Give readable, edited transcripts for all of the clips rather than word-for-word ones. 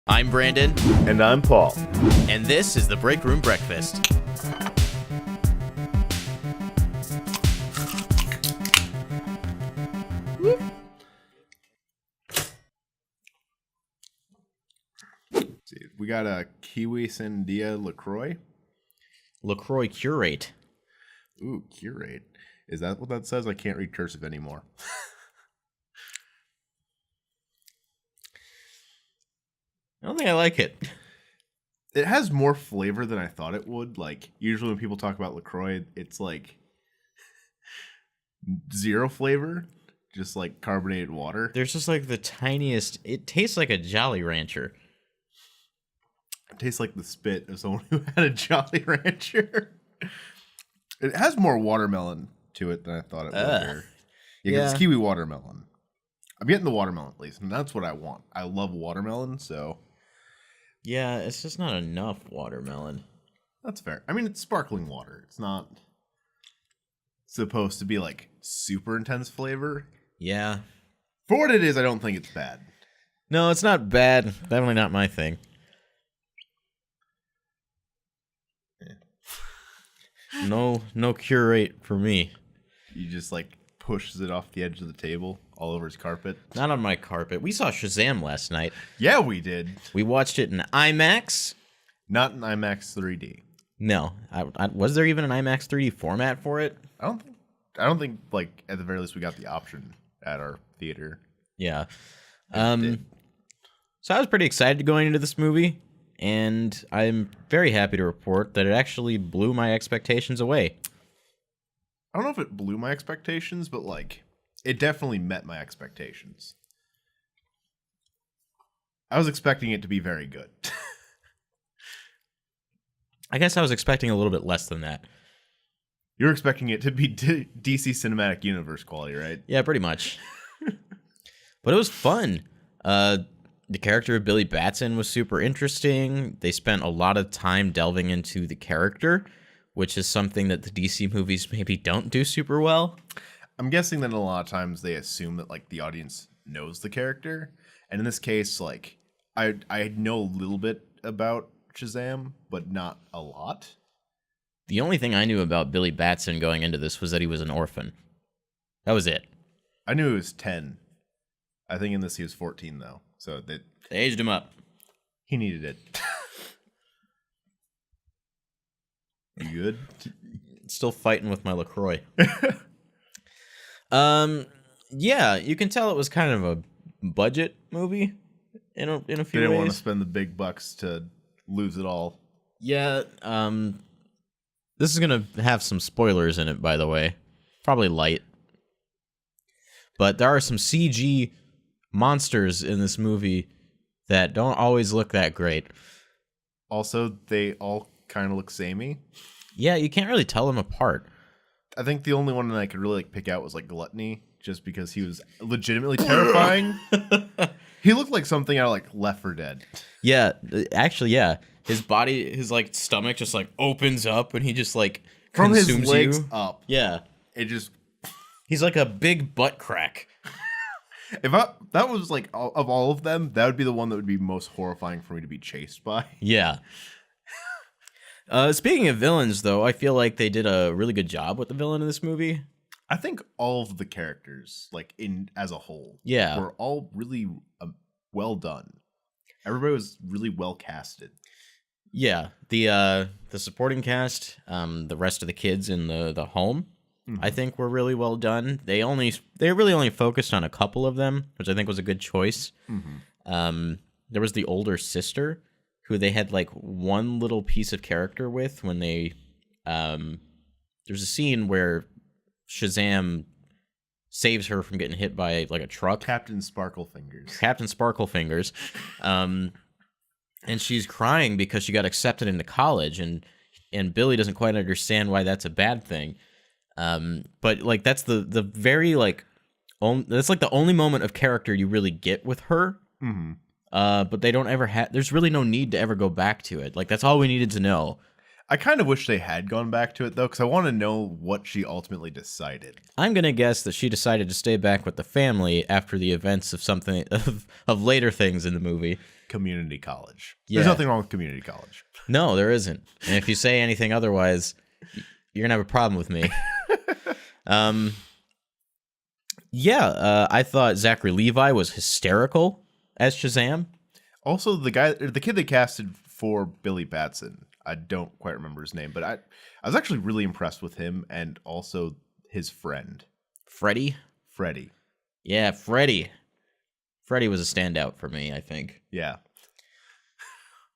I'm Brandon. And I'm Paul. And this is the Break Room Breakfast. We got a Kiwi Sandia LaCroix. LaCroix Curate. Ooh, curate. Is that what that says? I can't read cursive anymore. I don't think I like it. It has more flavor than I thought it would. Like, usually when people talk about LaCroix, it's like zero flavor, just like carbonated water. There's just like the tiniest... It tastes like a Jolly Rancher. It tastes like the spit of someone who had a Jolly Rancher. It has more watermelon to it than I thought it would. Yeah, it's kiwi watermelon. I'm getting the watermelon, at least, and that's what I want. I love watermelon, so... Yeah, it's just not enough watermelon. That's fair. I mean, it's sparkling water. It's not supposed to be, like, super intense flavor. Yeah. For what it is, I don't think it's bad. No, it's not bad. Definitely not my thing. Yeah. No curate for me. You just, like, pushes it off the edge of the table all over his carpet. Not on my carpet. We saw Shazam last night. Yeah, we did. We watched it in IMAX. Not in IMAX 3D. No. Was there even an IMAX 3D format for it? I don't think, like, at the very least we got the option at our theater. Yeah. So I was pretty excited going into this movie, and I'm very happy to report that it actually blew my expectations away. I don't know if it blew my expectations, but, like, it definitely met my expectations. I was expecting it to be very good. I guess I was expecting a little bit less than that. You were expecting it to be DC Cinematic Universe quality, right? Yeah, pretty much. But it was fun. The character of Billy Batson was super interesting. They spent a lot of time delving into the character, which is something that the DC movies maybe don't do super well. I'm guessing that a lot of times they assume that, like, the audience knows the character. And in this case, like, I know a little bit about Shazam, but not a lot. The only thing I knew about Billy Batson going into this was that he was an orphan. That was it. I knew he was 10. I think in this he was 14, though. So they aged him up. He needed it. You good? Still fighting with my LaCroix. Yeah, you can tell it was kind of a budget movie in a few ways. They didn't want to spend the big bucks to lose it all. Yeah, this is going to have some spoilers in it, by the way. Probably light. But there are some CG monsters in this movie that don't always look that great. Also, they all kind of look samey. Yeah, you can't really tell them apart. I think the only one that I could really, like, pick out was, like, Gluttony, just because he was legitimately terrifying. He looked like something out of, like, Left 4 Dead. Yeah, actually, yeah. His body, his, like, stomach just, like, opens up and he just, like, from consumes his legs you. up. Yeah. It just... He's like a big butt crack. If that was, like, of all of them, that would be the one that would be most horrifying for me to be chased by. Yeah. Speaking of villains, though, I feel like they did a really good job with the villain in this movie. I think all of the characters, like, as a whole, yeah, were all really well done. Everybody was really well casted. Yeah, the supporting cast, the rest of the kids in the home, I think were really well done. They really only focused on a couple of them, which I think was a good choice. There was the older sister, who they had, like, one little piece of character with when they... there's a scene where Shazam saves her from getting hit by, like, a truck. Captain Sparklefingers. And she's crying because she got accepted into college, and Billy doesn't quite understand why that's a bad thing. But, like, that's the very, like... that's, like, the only moment of character you really get with her. But they don't ever have... There's really no need to ever go back to it. Like, that's all we needed to know. I kind of wish they had gone back to it, though, because I want to know what she ultimately decided. I'm going to guess that she decided to stay back with the family after the events of something of later things in the movie. Community college. Yeah. There's nothing wrong with community college. No, there isn't. And if you say anything otherwise, you're going to have a problem with me. I thought Zachary Levi was hysterical as Shazam. Also, the kid they casted for Billy Batson, I don't quite remember his name, but I was actually really impressed with him and also his friend. Freddie? Yeah, Freddie. Freddie was a standout for me, I think. Yeah.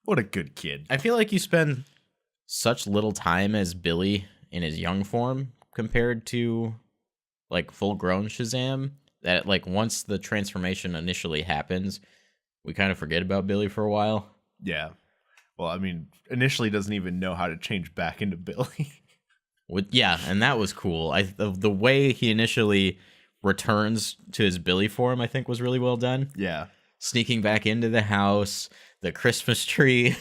What a good kid. I feel like you spend such little time as Billy in his young form compared to like full-grown Shazam that like once the transformation initially happens, we kind of forget about Billy for a while. Yeah. Well, I mean, initially doesn't even know how to change back into Billy. And that was cool. The way he initially returns to his Billy form, I think, was really well done. Yeah. Sneaking back into the house, the Christmas tree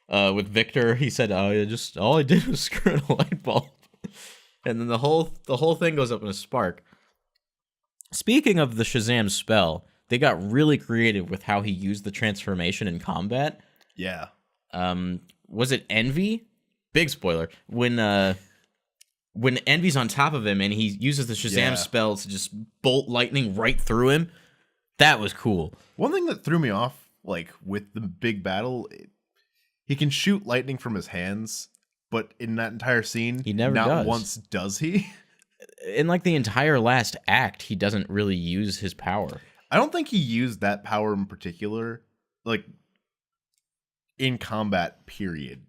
with Victor. He said, all I did was screw in a light bulb. And then the whole thing goes up in a spark. Speaking of the Shazam spell, they got really creative with how he used the transformation in combat. Yeah. Was it Envy? Big spoiler. When Envy's on top of him and he uses the Shazam spell to just bolt lightning right through him, that was cool. One thing that threw me off, like with the big battle, he can shoot lightning from his hands, but in that entire scene, he never not does. once does he. In like the entire last act, he doesn't really use his power. I don't think he used that power in particular, like in combat, period.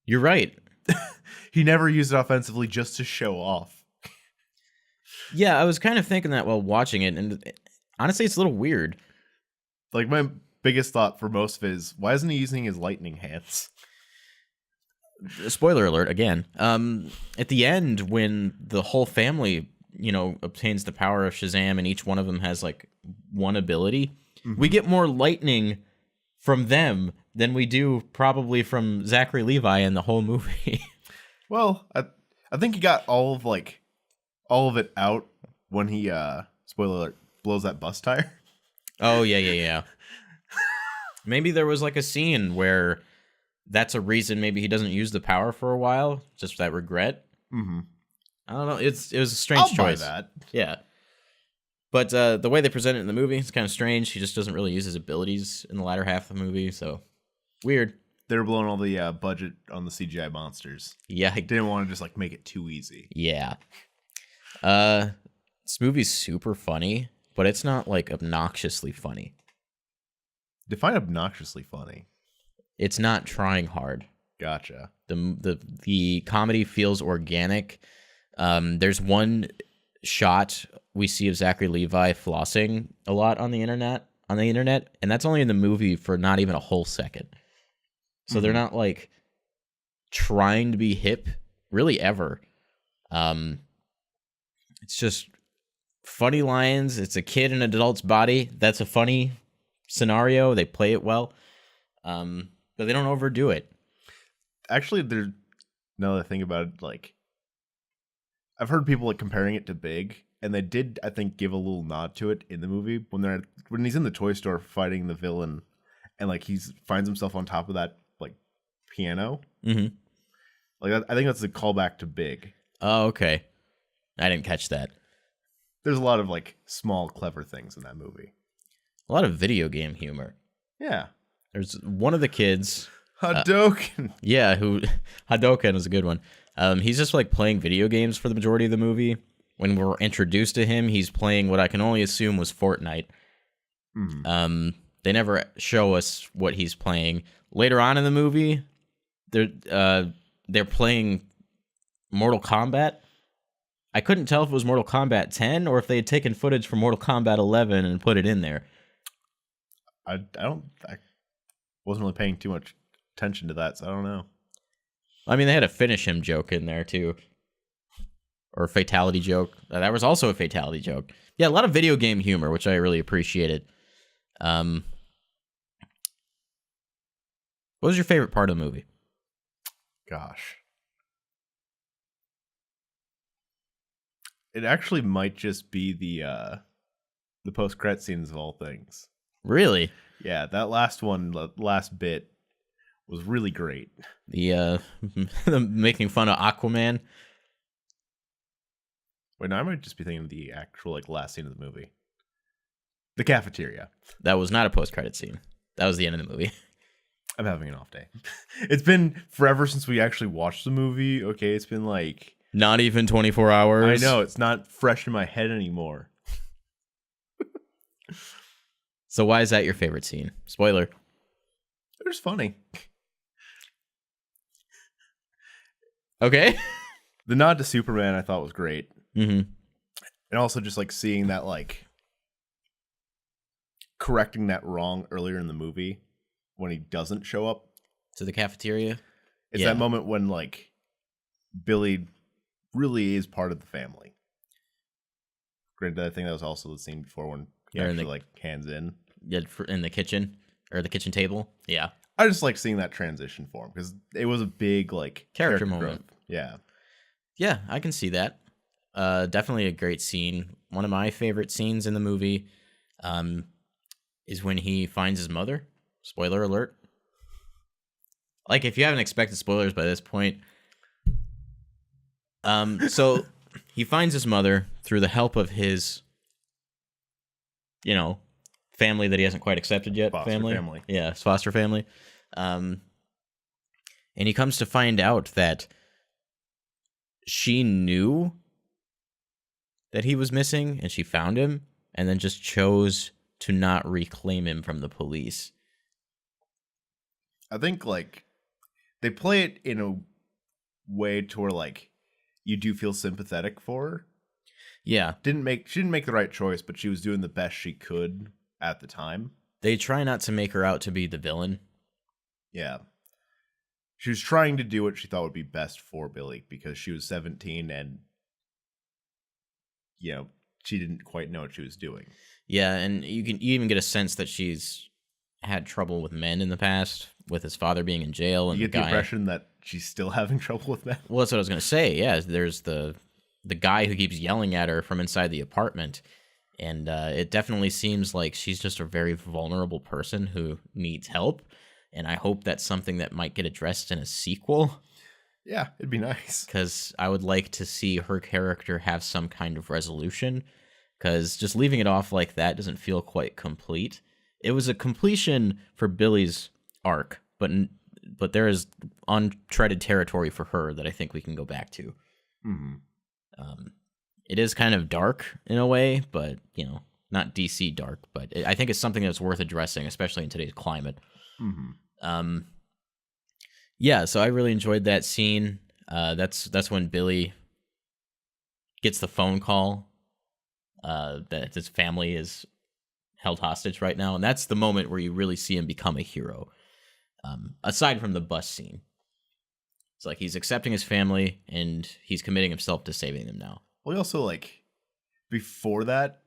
You're right. He never used it offensively just to show off. Yeah, I was kind of thinking that while watching it, and honestly, it's a little weird. Like, my biggest thought for most of it is, why isn't he using his lightning hands? Spoiler alert, again. At the end, when the whole family, obtains the power of Shazam, and each one of them has, like, one ability, we get more lightning from them than we do probably from Zachary Levi in the whole movie. Well, I think he got all of it out when he spoiler alert, blows that bus tire. Oh yeah. Maybe there was like a scene where that's a reason maybe he doesn't use the power for a while, just that regret. Mm-hmm. I don't know. It was a strange choice. Buy that. Yeah. But the way they present it in the movie, it's kind of strange. He just doesn't really use his abilities in the latter half of the movie, so weird. They were blowing all the budget on the CGI monsters. Yeah. They didn't want to just like make it too easy. Yeah. This movie's super funny, but it's not like obnoxiously funny. Define obnoxiously funny. It's not trying hard. Gotcha. The comedy feels organic. There's one shot we see of Zachary Levi flossing a lot on the internet, and that's only in the movie for not even a whole second. So they're not like trying to be hip really ever. It's just funny lines. It's a kid in an adult's body. That's a funny scenario. They play it well. But they don't overdo it. Actually, there's another thing about it, like, I've heard people like comparing it to Big, and they did, I think, give a little nod to it in the movie when he's in the toy store fighting the villain, and like he finds himself on top of that like piano. Mm-hmm. Like I think that's a callback to Big. Oh, okay. I didn't catch that. There's a lot of like small, clever things in that movie. A lot of video game humor. Yeah. There's one of the kids. Hadouken. Hadouken is a good one. He's just like playing video games for the majority of the movie. When we're introduced to him, he's playing what I can only assume was Fortnite. Mm-hmm. They never show us what he's playing. Later on in the movie, they're playing Mortal Kombat. I couldn't tell if it was Mortal Kombat 10 or if they had taken footage from Mortal Kombat 11 and put it in there. I wasn't really paying too much attention to that, so I don't know. I mean, they had a finish him joke in there too, or a fatality joke. That was also a fatality joke. Yeah, a lot of video game humor, which I really appreciated. What was your favorite part of the movie? Gosh. It actually might just be the post-credit scenes of all things. Really? Yeah, that last bit was really great. The making fun of Aquaman. Wait, no, I might just be thinking of the actual like last scene of the movie. The cafeteria. That was not a post-credit scene. That was the end of the movie. I'm having an off day. It's been forever since we actually watched the movie. Okay, it's been like... Not even 24 hours. I know, it's not fresh in my head anymore. So why is that your favorite scene? Spoiler. It was funny. Okay. The nod to Superman I thought was great. Mm-hmm. And also just like seeing that like correcting that wrong earlier in the movie when he doesn't show up to the cafeteria. It's that moment when like Billy really is part of the family. Granted, I think that was also the scene before when he actually like hands in. Yeah, in the kitchen or the kitchen table. Yeah. I just like seeing that transition for him because it was a big like character moment. Growth. Yeah. Yeah, I can see that. Definitely a great scene. One of my favorite scenes in the movie is when he finds his mother. Spoiler alert. Like, if you haven't expected spoilers by this point. So he finds his mother through the help of his, family that he hasn't quite accepted yet. Foster family. Yeah, his foster family. And he comes to find out that she knew that he was missing and she found him and then just chose to not reclaim him from the police. I think like they play it in a way to where like you do feel sympathetic for her. Yeah. She didn't make the right choice, but she was doing the best she could at the time. They try not to make her out to be the villain. Yeah. She was trying to do what she thought would be best for Billy because she was 17 and she didn't quite know what she was doing. Yeah, and you even get a sense that she's had trouble with men in the past, with his father being in jail. And you get the impression that she's still having trouble with men. Well, that's what I was going to say. Yeah, there's the guy who keeps yelling at her from inside the apartment. And it definitely seems like she's just a very vulnerable person who needs help. And I hope that's something that might get addressed in a sequel. Yeah, it'd be nice. Because I would like to see her character have some kind of resolution. Because just leaving it off like that doesn't feel quite complete. It was a completion for Billy's arc, but there is untreaded territory for her that I think we can go back to. Mm-hmm. It is kind of dark in a way, but, not DC dark. But I think it's something that's worth addressing, especially in today's climate. Mm-hmm. Yeah, so I really enjoyed that scene. That's when Billy gets the phone call that his family is held hostage right now, and that's the moment where you really see him become a hero. Aside from the bus scene, it's like he's accepting his family and he's committing himself to saving them now. Well, he also like before that,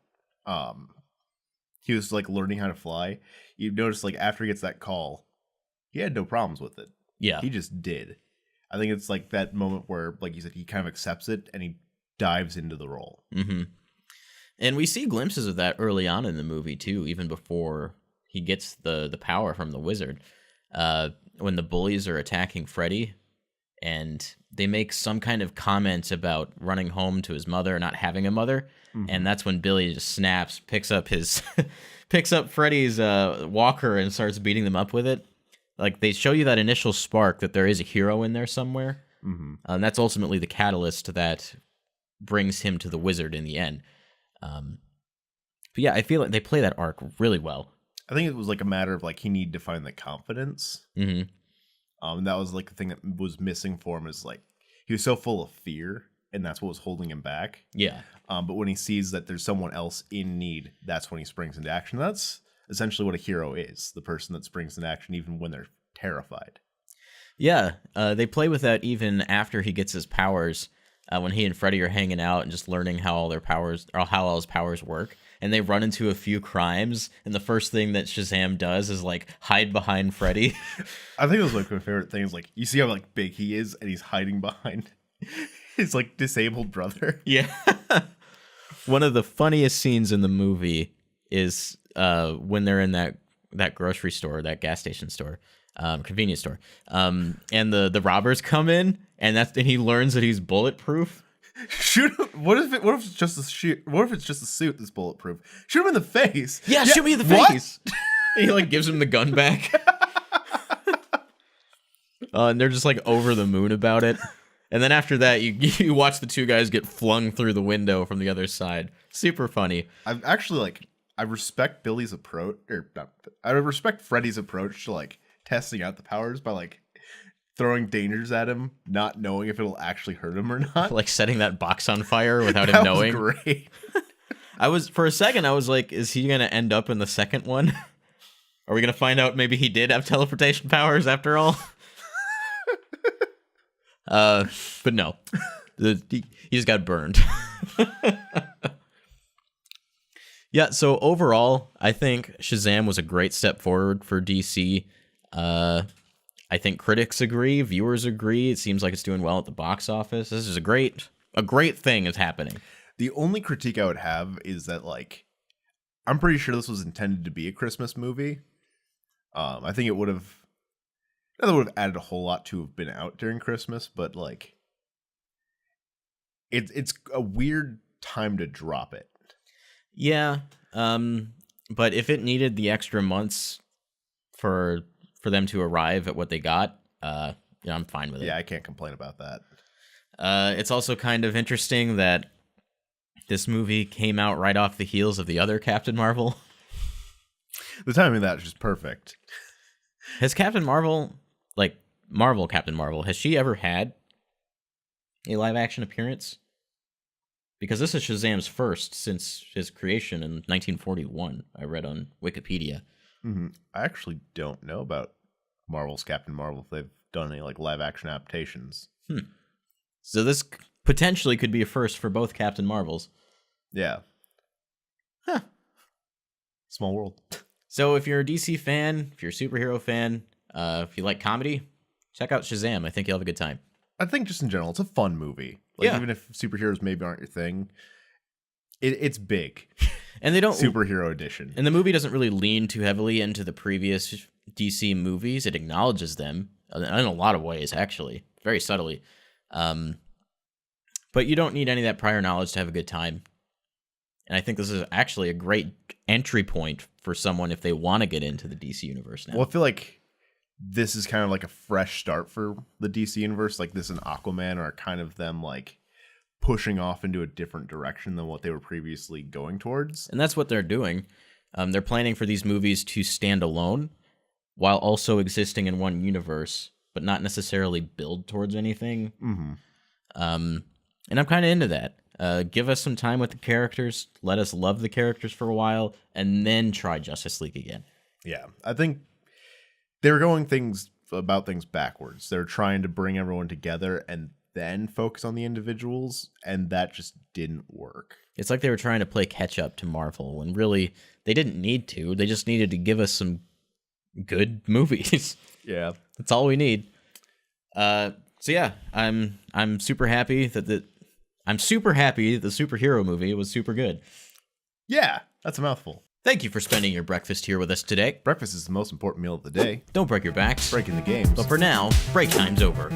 he was like learning how to fly. You notice like after he gets that call, he had no problems with it. Yeah, he just did. I think it's like that moment where, like you said, he kind of accepts it and he dives into the role. Mm-hmm. And we see glimpses of that early on in the movie too, even before he gets the power from the wizard. When the bullies are attacking Freddy, and they make some kind of comment about running home to his mother, not having a mother, and that's when Billy just snaps, picks up Freddy's walker and starts beating them up with it. Like, they show you that initial spark that there is a hero in there somewhere, and that's ultimately the catalyst that brings him to the wizard in the end. But yeah, I feel like they play that arc really well. I think it was like a matter of like he needed to find the confidence. Mm-hmm. And that was like the thing that was missing for him, is like he was so full of fear, and that's what was holding him back. Yeah. But when he sees that there's someone else in need, that's when he springs into action. That's essentially what a hero is, the person that springs into action even when they're terrified. Yeah, they play with that even after he gets his powers. When he and Freddy are hanging out and just learning how all his powers work. and they run into a few crimes, and the first thing that Shazam does is like hide behind Freddy. I think it was like my favorite thing is like you see how like big he is, and he's hiding behind his like disabled brother. Yeah. One of the funniest scenes in the movie is when they're in that grocery store, that gas station store, convenience store, and the robbers come in, and he learns that he's bulletproof. Shoot him. What if it's just a shoot? What if it's just a suit that's bulletproof? Shoot him in the face. Yeah, shoot me in the face. And he like gives him the gun back. And they're just like over the moon about it. And then after that, you watch the two guys get flung through the window from the other side. Super funny. I've actually I respect Billy's approach, I respect Freddy's approach to like testing out the powers by like throwing dangers at him, not knowing if it'll actually hurt him or not. Like setting that box on fire without him knowing. Was great. For a second, I was like, is he gonna end up in the second one? Are we gonna find out maybe he did have teleportation powers after all? But no, he just got burned. Yeah, so overall, I think Shazam was a great step forward for DC. I think critics agree, viewers agree. It seems like it's doing well at the box office. This is a great thing is happening. The only critique I would have is that like I'm pretty sure this was intended to be a Christmas movie. I think it would have added a whole lot to have been out during Christmas, but like it's a weird time to drop it. Yeah, but if it needed the extra months for them to arrive at what they got, I'm fine with it. Yeah, I can't complain about that. It's also kind of interesting that this movie came out right off the heels of the other Captain Marvel. The timing of that is just perfect. Has Captain Marvel, like Marvel Captain Marvel, has she ever had a live action appearance? Because this is Shazam's first since his creation in 1941, I read on Wikipedia. Mm-hmm. I actually don't know about Marvel's Captain Marvel if they've done any like live action adaptations. So this potentially could be a first for both Captain Marvels. Yeah. Huh. Small world. So if you're a DC fan, if you're a superhero fan, if you like comedy, check out Shazam. I think you'll have a good time. I think just in general, it's a fun movie. Like, yeah. Even if superheroes maybe aren't your thing, it's big. And they don't superhero edition. And the movie doesn't really lean too heavily into the previous DC movies. It acknowledges them in a lot of ways, actually, very subtly. But you don't need any of that prior knowledge to have a good time. And I think this is actually a great entry point for someone if they want to get into the DC universe now. Well, I feel like this is kind of like a fresh start for the DC universe. Like this and Aquaman are kind of them like pushing off into a different direction than what they were previously going towards. And that's what they're doing. They're planning for these movies to stand alone while also existing in one universe, but not necessarily build towards anything. Mm-hmm. And I'm kind of into that. Give us some time with the characters. Let us love the characters for a while, and then try Justice League again. Yeah, I think they were going about things backwards. They're trying to bring everyone together and then focus on the individuals, and that just didn't work. It's like they were trying to play catch up to Marvel, when really they didn't need to. They just needed to give us some good movies. Yeah, that's all we need. So yeah, I'm super happy that the superhero movie was super good. Yeah, that's a mouthful. Thank you for spending your breakfast here with us today. Breakfast is the most important meal of the day. Don't break your backs. Breaking the games. But for now, break time's over.